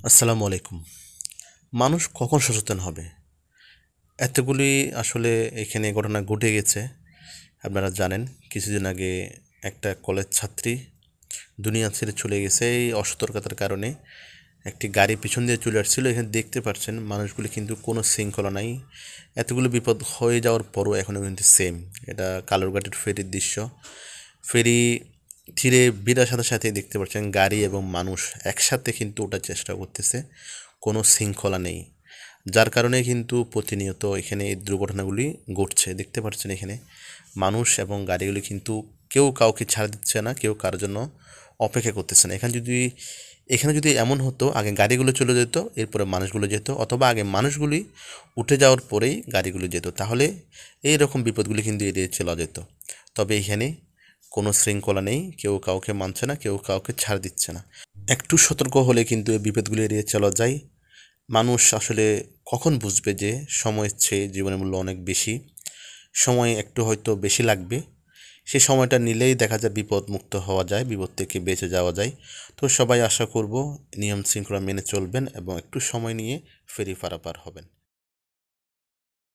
আসসালামু আলাইকুম। মানুষ কখন সচেতন হবে? এতগুলি আসলে এখানে ঘটনা ঘটে গেছে। আপনারা জানেন কিছুদিন আগে একটা কলেজ ছাত্রী দুনিয়া ছেড়ে চলে গেছে এই অসতর্কতার কারণে। একটি গাড়ি পিছন দিয়ে চলে আসছিল। এখানে দেখতে পাচ্ছেন মানুষগুলি কিন্তু কোনো শৃঙ্খলা নাই। এতগুলো বিপদ হয়ে যাওয়ার পরও এখনও কিন্তু সেম। এটা কালুরঘাটের ফেরির দৃশ্য। ফেরি ধীরে ভিড়ার সাথে সাথে দেখতে পাচ্ছেন গাড়ি এবং মানুষ একসাথে কিন্তু ওঠার চেষ্টা করতেছে। কোনো শৃঙ্খলা নেই, যার কারণে কিন্তু প্রতিনিয়ত এখানে এই দুর্ঘটনাগুলি ঘটছে। দেখতে পাচ্ছেন এখানে মানুষ এবং গাড়িগুলি কিন্তু কেউ কাউকে ছাড় দিচ্ছে না, কেউ কারোর জন্য অপেক্ষা করতেছে না। এখানে যদি এমন হতো, আগে গাড়িগুলো চলে যেত, এরপরে মানুষগুলো যেত, অথবা আগে মানুষগুলি উঠে যাওয়ার পরেই গাড়িগুলো যেত, তাহলে এই রকম বিপদগুলি কিন্তু এড়িয়ে চলা যেত। তবে এখানে কোনো শৃঙ্খলা নেই, কেউ কাউকে মানছে না, কেউ কাউকে ছাড় দিচ্ছে না। একটু সতর্ক হলে কিন্তু এই বিপদগুলি এড়িয়ে চলা যায়। মানুষ আসলে কখন বুঝবে যে সময়ের চেয়ে জীবনের মূল্য অনেক বেশি, সময় একটু হয়তো বেশি লাগবে, সে সময়টা নিলেই দেখা যায় বিপদ মুক্ত হওয়া যায়, বিপদ থেকে বেঁচে যাওয়া যায়। তো সবাই আশা করব নিয়ম শৃঙ্খলা মেনে চলবেন এবং একটু সময় নিয়ে ফেরি পারাপার হবেন।